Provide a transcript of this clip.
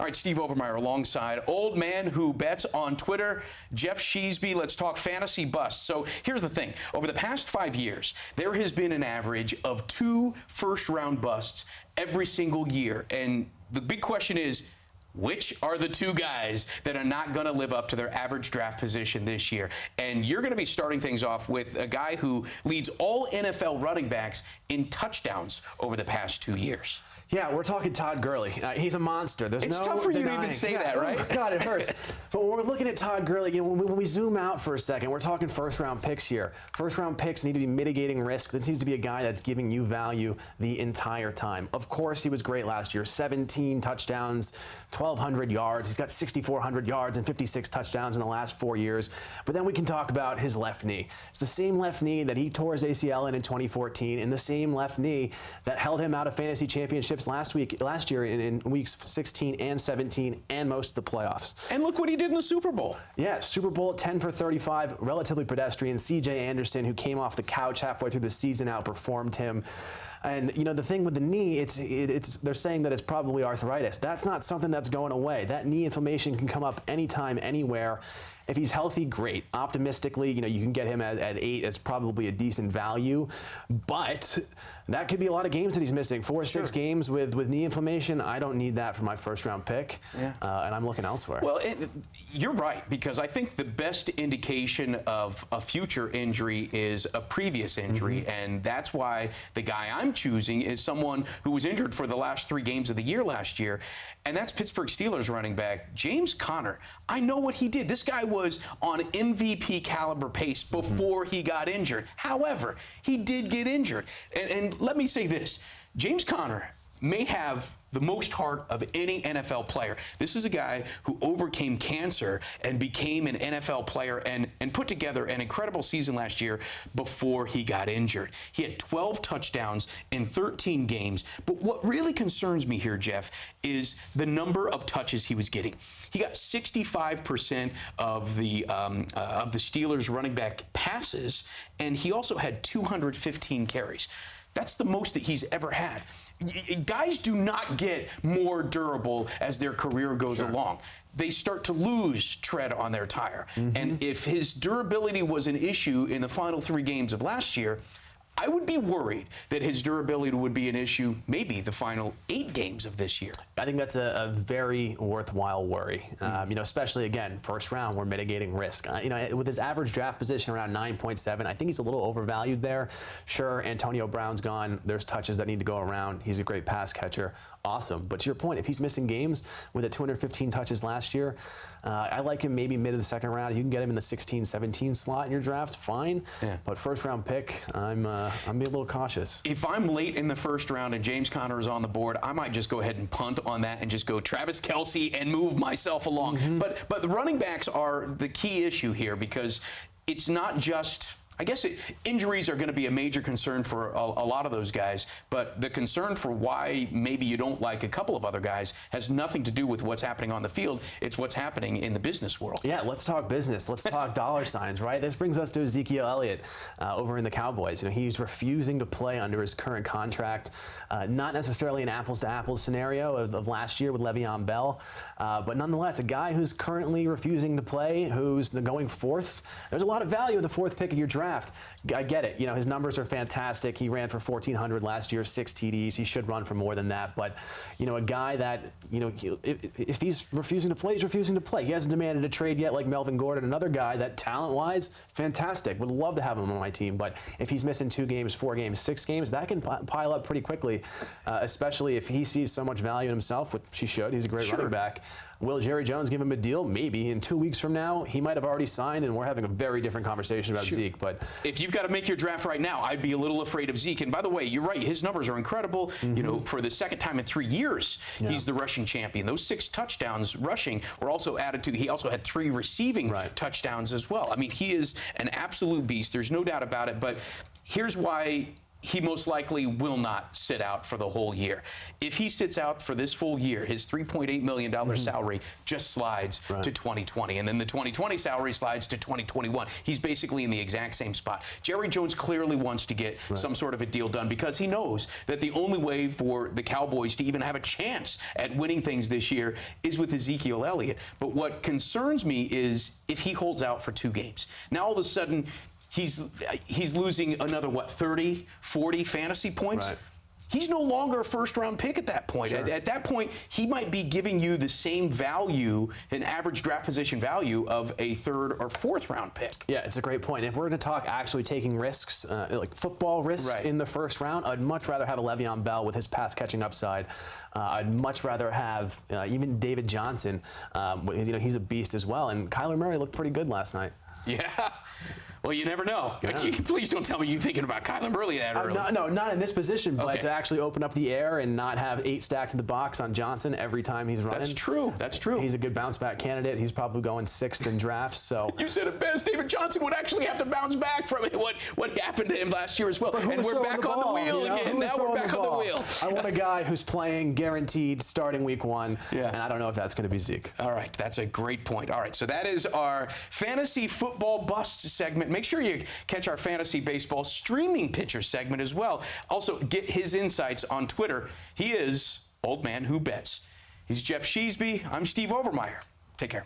All right, Steve Overmyer alongside old man who bets on Twitter, Geoff Sheasby. Let's talk fantasy busts. So here's the thing. Over the past 5 years, there has been an average of 2 first-round busts every single year. And the big question is, which are the 2 guys that are not going to live up to their average draft position this year? And you're going to be starting things off with a guy who leads all NFL running backs in touchdowns over the past 2 years. Yeah, we're talking Todd Gurley. He's a monster. It's tough for you to even say that, right? Oh my God, it hurts. But when we're looking at Todd Gurley, when we zoom out for a second, we're talking first-round picks here. First-round picks need to be mitigating risk. This needs to be a guy that's giving you value the entire time. Of course, he was great last year. 17 touchdowns, 1,200 yards. He's got 6,400 yards and 56 touchdowns in the last 4 years. But then we can talk about his left knee. It's the same left knee that he tore his ACL in 2014, and the same left knee that held him out of fantasy championships last year in weeks 16 and 17 and most of the playoffs. And look what he did in the Super Bowl. Yeah, Super Bowl 10 for 35, relatively pedestrian. C.J. Anderson, who came off the couch halfway through the season, outperformed him. And, you know, the thing with the knee, they're saying that it's probably arthritis. That's not something that's going away. That knee inflammation can come up anytime, anywhere. If he's healthy, great. Optimistically, you know, you can get him at 8. It's probably a decent value. But that could be a lot of games that he's missing. 4 or 6 games with knee inflammation. I don't need that for my first-round pick, and I'm looking elsewhere. Well, you're right, because I think the best indication of a future injury is a previous injury, and that's why the guy I'm choosing is someone who was injured for the last 3 games of the year last year, and that's Pittsburgh Steelers running back James Conner. I know what he did. This guy was on MVP caliber pace before he got injured. However, he did get injured. And let me say this, James Conner may have the most heart of any NFL player. This is a guy who overcame cancer and became an NFL player and put together an incredible season last year before he got injured. He had 12 touchdowns in 13 games. But what really concerns me here, Geoff, is the number of touches he was getting. He got 65% of the Steelers running back passes, and he also had 215 carries. That's the most that he's ever had. Guys do not get more durable as their career goes along. They start to lose tread on their tire. And if his durability was an issue in the final 3 games of last year, I would be worried that his durability would be an issue maybe the final 8 games of this year. I think that's a very worthwhile worry. You know, especially, again, first round, we're mitigating risk. You know, with his average draft position around 9.7, I think he's a little overvalued there. Sure, Antonio Brown's gone. There's touches that need to go around. He's a great pass catcher. Awesome. But to your point, if he's missing games with 215 touches last year, I like him maybe mid of the second round. You can get him in the 16, 17 slot in your drafts, fine. But first round pick, I'm being a little cautious. If I'm late in the first round and James Conner is on the board, I might just go ahead and punt on that and just go Travis Kelce and move myself along. But the running backs are the key issue here, because it's not just, I guess injuries are going to be a major concern for a lot of those guys, but the concern for why maybe you don't like a couple of other guys has nothing to do with what's happening on the field. It's what's happening in the business world. Yeah, let's talk business. Let's talk dollar signs, right? This brings us to Ezekiel Elliott over in the Cowboys. You know, he's refusing to play under his current contract. Not necessarily an apples-to-apples scenario of last year with Le'Veon Bell, but nonetheless, a guy who's currently refusing to play, who's going 4th. There's a lot of value in the 4th pick of your draft. I get it. You know, his numbers are fantastic. He ran for 1,400 last year, 6 TDs. He should run for more than that. But, you know, a guy that, you know, if he's refusing to play, he's refusing to play. He hasn't demanded a trade yet like Melvin Gordon, another guy that talent-wise, fantastic. Would love to have him on my team. But if he's missing 2 games, 4 games, 6 games, that can pile up pretty quickly, especially if he sees so much value in himself, which he should. He's a great running back. Will Jerry Jones give him a deal? Maybe. In 2 weeks from now, he might have already signed, and we're having a very different conversation about Zeke. But if you've got to make your draft right now, I'd be a little afraid of Zeke. And by the way, you're right. His numbers are incredible. You know, for the second time in 3 years, he's the rushing champion. Those 6 touchdowns rushing were also added to. He also had 3 receiving touchdowns as well. I mean, he is an absolute beast. There's no doubt about it. But here's why he most likely will not sit out for the whole year. If he sits out for this full year, his $3.8 million salary just slides to 2020. And then the 2020 salary slides to 2021. He's basically in the exact same spot. Jerry Jones clearly wants to get some sort of a deal done because he knows that the only way for the Cowboys to even have a chance at winning things this year is with Ezekiel Elliott. But what concerns me is if he holds out for 2 games. Now all of a sudden, he's losing another, 30, 40 fantasy points? Right. He's no longer a first-round pick at that point. Sure. At that point, he might be giving you the same value, an average draft position value of a 3rd or 4th-round pick. Yeah, it's a great point. If we're going to talk actually taking risks, like football risks in the first round, I'd much rather have a Le'Veon Bell with his pass-catching upside. I'd much rather have even David Johnson. He's a beast as well. And Kyler Murray looked pretty good last night. Yeah. Well, you never know. Yeah. Please don't tell me you're thinking about Kyler Murray that early. No, not in this position, but Okay. to actually open up the air and not have 8 stacked in the box on Johnson every time he's running. That's true. That's true. He's a good bounce-back candidate. He's probably going 6th in drafts. So You said it best. David Johnson would actually have to bounce back from it. What happened to him last year as well. And we're back on the wheel again. Now we're back on the wheel. I want a guy who's playing guaranteed starting week 1, Yeah. and I don't know if that's going to be Zeke. All right, that's a great point. All right, so that is our fantasy football busts segment. Make sure you catch our fantasy baseball streaming pitcher segment as well. Also, get his insights on Twitter. He is Old Man Who Bets. He's Geoff Sheasby. I'm Steve Overmyer. Take care.